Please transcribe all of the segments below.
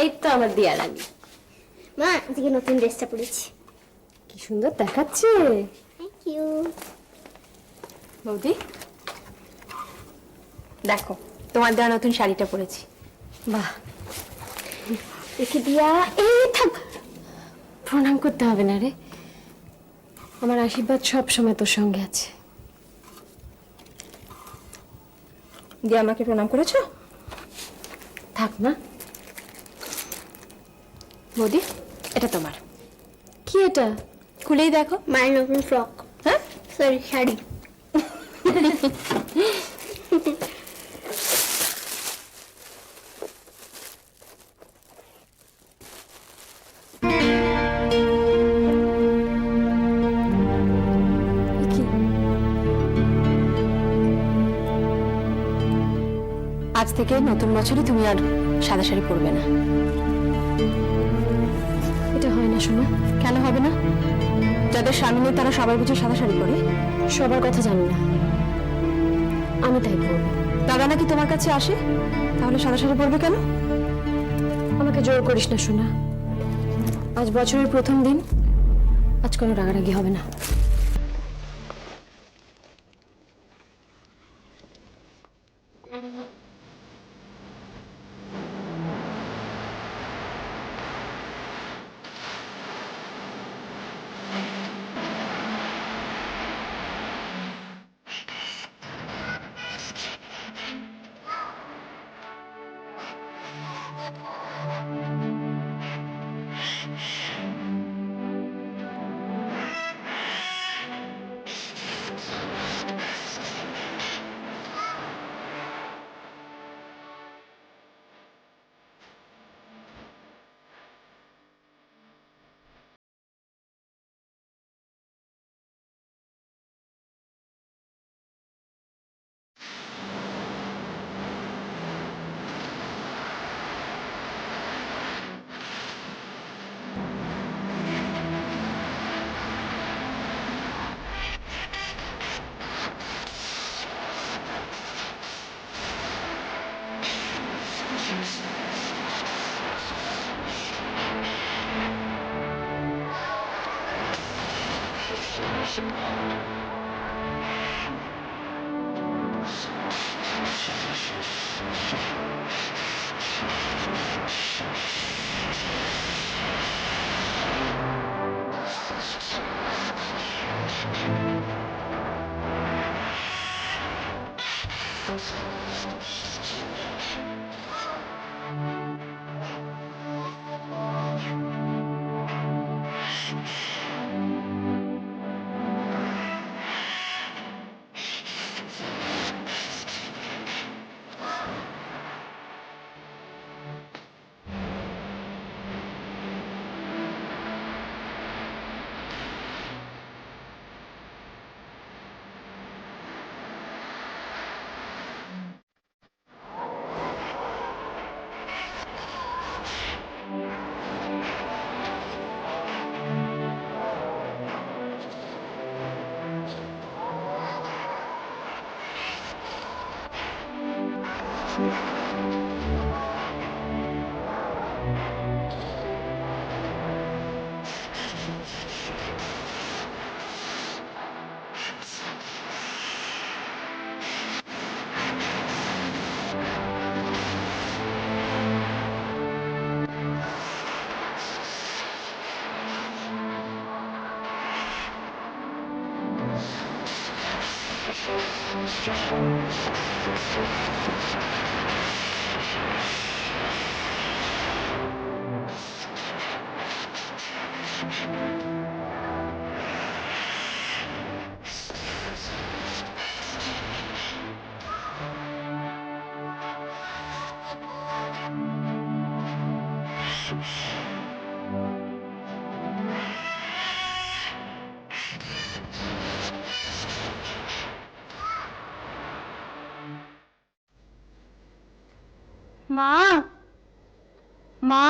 এই তো আমার দিয়া রানী। মা আজকে নতুন ড্রেসটা পরেছি। কি সুন্দর দেখাচ্ছে। Thank you. বৌদি দেখো, তোমার দেওয়া নতুন শাড়িটা পরেছি। বাহ, দেখে দিয়া। এই থাক, প্রণাম করতে হবে না রে, আমার আশীর্বাদ সব সময় তোর সঙ্গে আছে। দিয়ে আমাকে প্রণাম করেছো? থাক না। বৌদি এটা তোমার। কি এটা? খুলেই দেখো। মায়ের নতুন ফ্রক। হ্যাঁ, সরি, শাড়ি। আজ থেকে নতুন বছরে তুমি আর সাদা শাড়ি পরবে না। এটা হয় না সোনা। কেন হবে না? যাদের স্বামী নেই তারা সবাই বুঝে সাদা শাড়ি পরে। সবার কথা জানি না, আমি তাই পরবো। দাদা নাকি তোমার কাছে আসে, তাহলে সাদা শাড়ি পরবে কেন? আমাকে জোর করিস না সোনা, আজ বছরের প্রথম দিন, আজ কোনো রাগারাগি হবে না। মা, মা,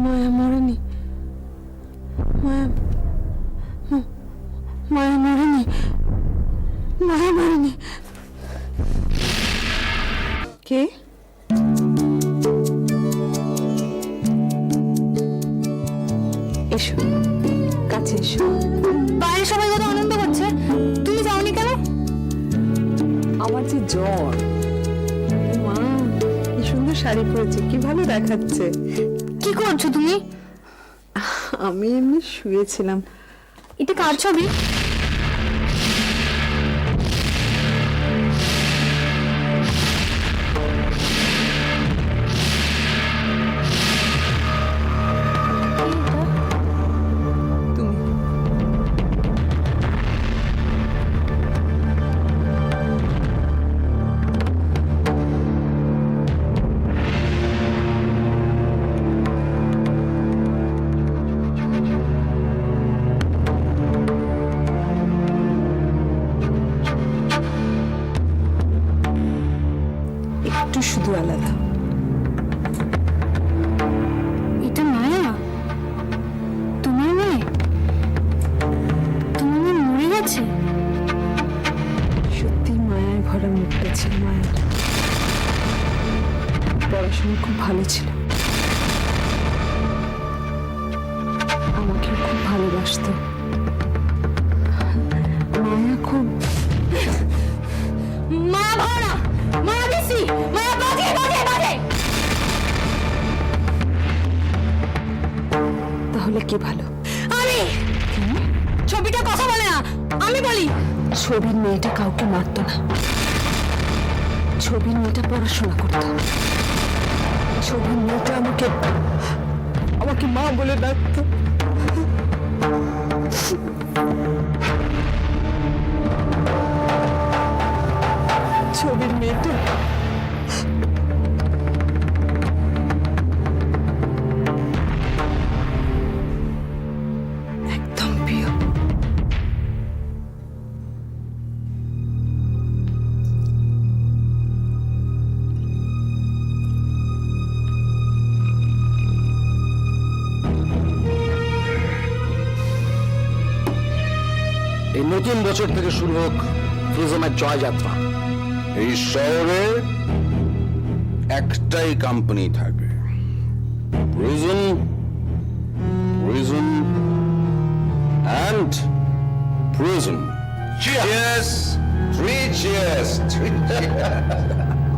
মায়া মরেনি, মায়া মায়া মরেনি, মায়া মরেনি। কে? এসো, কাছে এসো। বাইরে সবাই কত আনন্দ করছে, তুমি যাওনি কেন? আমার যে জ্বর। মা, কি সুন্দর শাড়ি পরেছে, কি ভালো দেখাচ্ছে। কি করছো তুমি? আমি এমনি শুয়েছিলাম। এটা কার ছবি? তুমি একটু শুধু আলাদা। এটা মায়া, তোমার মেয়ে? তোমার মেয়ে মরে গেছে? সত্যি মায়ায় ভরা মুখটা ছিল মায়ের। পড়াশোনা খুব ভালো ছিল, আমাকে খুব ভালোবাসতো। মায়া খুব মা ভরা, মা বেশি, মা বাজে বাজে বাজে। তাহলে কি ভালো? আমি ছবিটা কথা বলে না, আমি বলি। ছবির মেয়েটা কাউকে মারতো না, ছবির মেয়েটা পড়াশোনা করত। ছবির মেয়েটা আমাকে আমাকে মা বলে ডাকতো। ছবির মেয়েটা একদম প্রিয়। এই নতুন বছর থেকে শুরু হোক প্রিজমের জয়যাত্রা। এই শহরে একটাই কোম্পানি থাকবে, prism, prism and prism. Cheers, three cheers.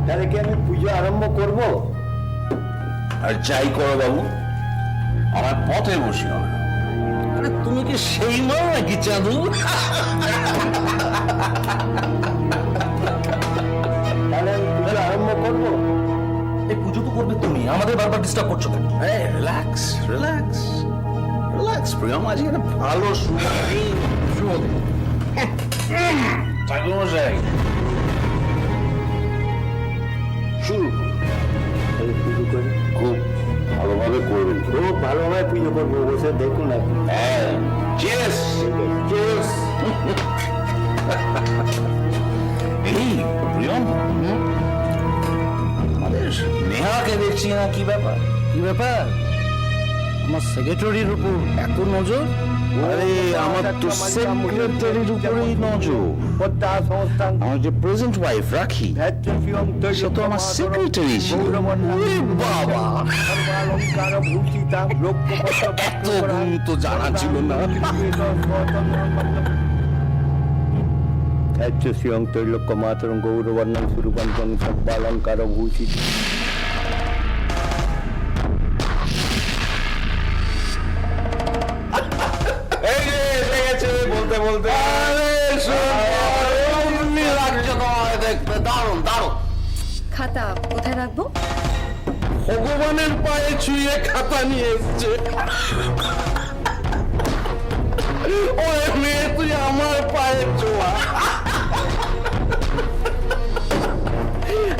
তাহলে কি আমি পুজো আরম্ভ করব? আর যাই করো বাবু, আমার পথে বসিও না। আরে তুমি কি সেই মা নাকি চাঁদু? তাহলে আমি পুজো আরম্ভ করব? এই পুজো তো করবে তুমি, আমাদের বারবার ডিস্টার্ব করছো কেন? রিল্যাক্স রিল্যাক্স রিল্যাক্স প্রিয়ম, আজ একটা ভালো শুভ দিন। ঠাকুরমশাই শুরু করুন। তাহলে পুজো করি। খুব ভালোভাবে করবেন। খুব ভালোভাবে পুজো করবো, বসে দেখুন আপনি। হ্যাঁ, চিয়ার্স চিয়ার্স। এই প্রিয়ম, আমাদের নেহাকে দেখছি না, কি ব্যাপার? কি ব্যাপার? আমার সেক্রেটারির উপর এত নজর? আরে আমার তো সেক্রেটারির উপরেই নজর। পদ্মা সংস্থান আমার যে প্রেজেন্ট ওয়াইফ রাখি, সে তো আমার সেক্রেটারি ছিল। ওরে বাবা, সর্বালঙ্কার ভূষিতা এত গুণ তো জানা ছিল না। শ্রিয়ং ত্রৈলোক্য মাতরং গৌরবর্ণং সুরূপন্তং সর্বালঙ্কার ভূষিত। এই যে এসে গেছে বলতে বলতে। আরে এমনি লাগছে তোমায় দেখতে, দারুণ দারুণ। খাতা কোথায় রাখবো? ভগবানের পায়ে ছুঁয়ে খাতা নিয়ে এসছে। ওরে মেয়ে, তুই আমার পায়ে ছোঁয়া।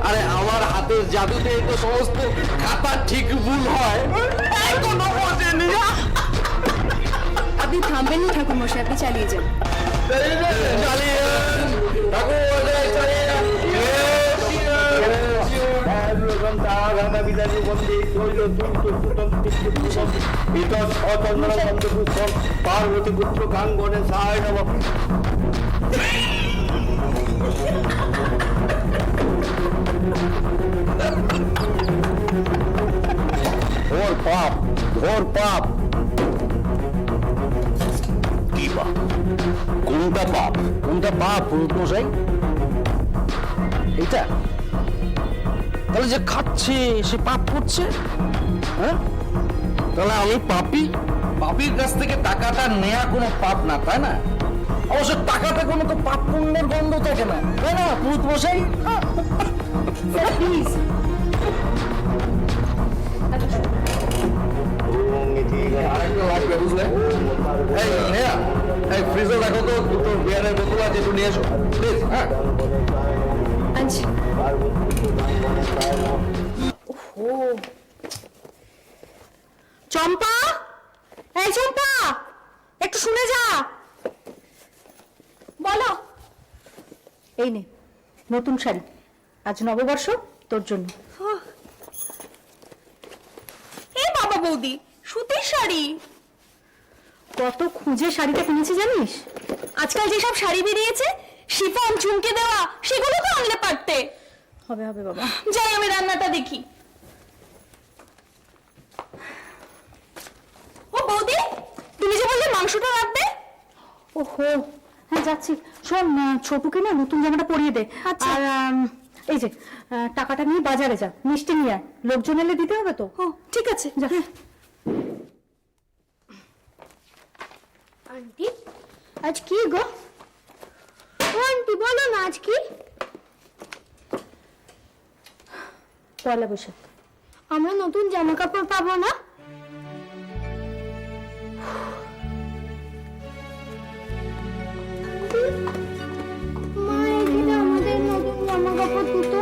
আরে আমার হাতের জাদুতে তো সমস্ত খাতা ঠিক ভুল হয়, কোনো বোঝেনি। আপনি থামবেন না ঠাকুর মশাই, আপনি চালিয়ে যান। চালিয়ে ঠাকুর মাতা বিদারী বন্দে শৈল তুষ্ট সুতম চিত্তম ইতৎ অচন্দ্র বন্ধপুষ্পম পার্বতী পুত্র গাঙ্গনে সায় নমঃ। ঘোর পাপ, ঘোর পাপ। কি পাপ? কোনটা পাপ? কোনটা পাপ পুরোহিত মশাই? এটা তাহলে যে খাচ্ছে সে পাপ করছে, হ্যাঁ? তাহলে আমি পাপী? পাপীর কাছ থেকে টাকাটা নেয়া কোনো পাপ না, তাই না? অবশ্য টাকাটা কোনো তো পাপ পুণ্যের গন্ধ থাকে না, তাই না পুরোহিত মশাই? প্লিজ আরেকটা লাগবে, বুঝলে? এই নেয়া, এই ফ্রিজে রাখো তো দুটো বিয়ারের বোতল আছে, একটু নিয়ে এসো প্লিজ। হ্যাঁ, আচ্ছা। চম্পা, এই চম্পা, একটু শুনে যা। বলো। এই নে নতুন শাড়ি, আজ নববর্ষ, তোর জন্য। এ বাবা বৌদি, সুতির শাড়ি। কত খুঁজে শাড়িটা কিনেছি জানিস? আজকাল যেসব শাড়ি বেরিয়েছে শিফন চুমকে দেওয়া, সেগুলো তো আনলে পারতে। হবে হবে বাবা, যাই আমি রান্নাটা দেখি। ও বৌদি, তুমি যে বললে মাংসটা রাখবে। ওহো হ্যাঁ যাচ্ছি। শোন, ছোটুকে না নতুন জামাটা পরিয়ে দে। আচ্ছা। আর এই যে টাকাটা নিয়ে বাজারে যা, মিষ্টি নিয়ে আয়, লোকজন এলে দিতে হবে তো। ও ঠিক আছে, যা। আন্টি আজ কি গো? ও আন্টি বলো না আজ কি? পয়লা বৈশাখ। আমরা নতুন জামা কাপড় পাবো না? মা এদিকে আমাদের নতুন জামা কাপড় দিত।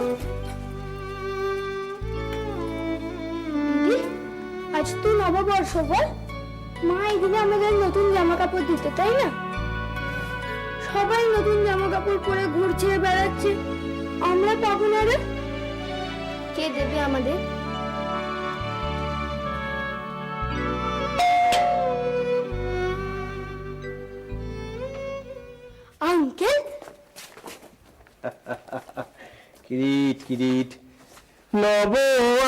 দিদি আজ তো নববর্ষ বল, মা এদিকে আমাদের নতুন জামা কাপড় দিত, তাই না? সবাই নতুন জামা কাপড় পরে ঘুরছে বেড়াচ্ছে, আমরা পাবো না রে? কে দেবে আমাদের? আঙ্কেল কিরিট কিরিট নব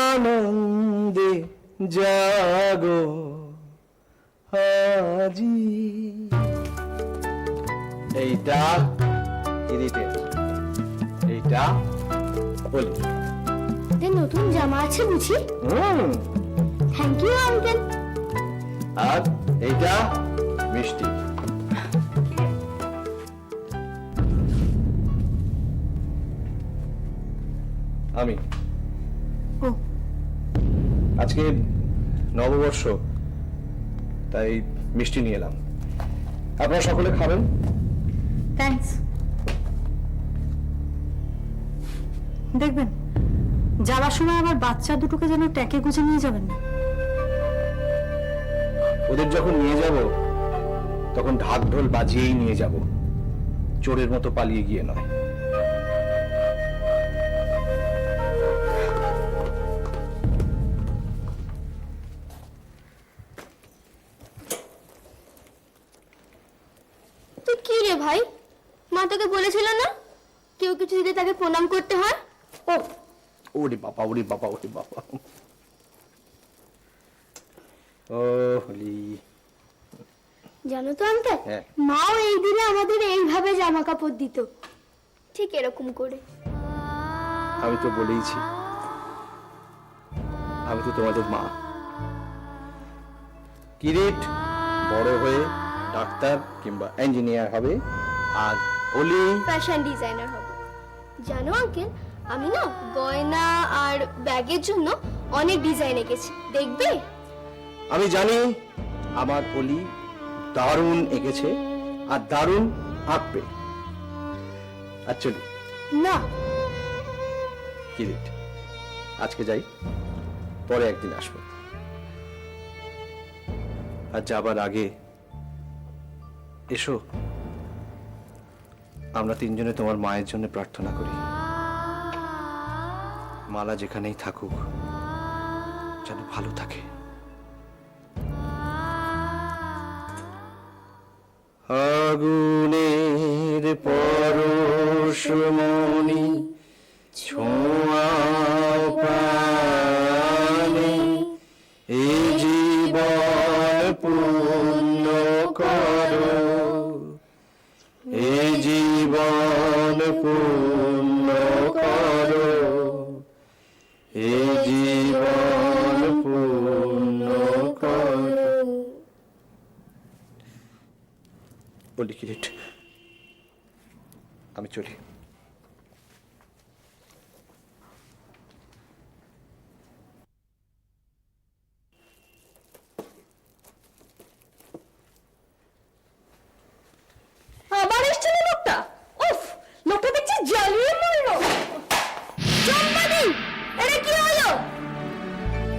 আনন্দে জাগো আজি। এইটা কিরিটের, এইটা বলি। নতুন জামা আছে বুঝি? Thank you uncle. আর এইটা মিষ্টি। আমি ও আজকে নববর্ষ, তাই মিষ্টি নিয়ে এলাম, আপনারা সকলে খাবেন। থ্যাঙ্কস। দেখবেন যাওয়ার সময় আবার বাচ্চা দুটোকে যেন ট্যাকে গুজে নিয়ে যাবেন না। ওদের যখন নিয়ে যাব তখন ঢাক ঢোল বাজিয়েই নিয়ে যাব, চোরের মতো পালিয়ে গিয়ে নয়। তুই কি রে ভাই, মা তোকে বলেছিল না কেউ কিছু দিলে তাকে প্রণাম করতে হয়? ও ওরে বাবা, ওরে বাবা, ওরে বাবা। ও হলি। জানো তো আঙ্কেল, হ্যাঁ। মাও এই দিনে আমাদের এইভাবে জামা কাপড় দিত, ঠিক এরকম করে। আমি তো বলেইছি, আমি তো তোমাদের মা। কিরিট বড় হয়ে ডাক্তার কিংবা ইঞ্জিনিয়ার হবে, আর অলি ফ্যাশন ডিজাইনার হবে। জানো আঙ্কেল, আমি না গয়না আর ব্যাগের জন্য অনেক ডিজাইন এঁকেছি, দেখবে? আমি জানি আমার অলি দারুণ এঁকেছে আর দারুণ আঁকবে। আর চলি না, কিরিট, আজকে যাই, পরে একদিন আসবো। আর যাবার আগে এসো, আমরা তিনজনে তোমার মায়ের জন্য প্রার্থনা করি। মালা যেখানেই থাকুক যেন ভালো থাকে। আগুনের পরশমণি ছোঁয়াও প্রাণে, এই জীবন পূর্ণ করো, এই জীবন পূর্ণ করো, এই জীবন পূর্ণ করো। বলি কিরিট, আমি চলি। আবার এসছে না লোকটা? উফ, লোকটা দেখছি জ্বালিয়ে মরলো। চম্পাদি, এটা কি হলো?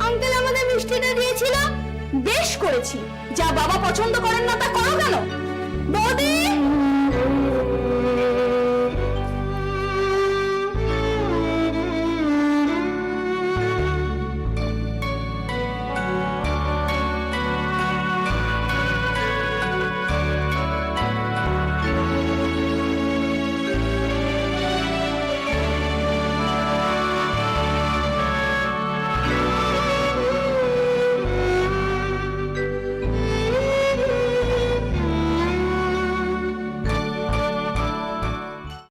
আঙ্কেল আমাদের মিষ্টিটা দিয়েছিল। বেশ করেছি, যা বাবা পছন্দ করেন না তা করো কেন? বৌদি,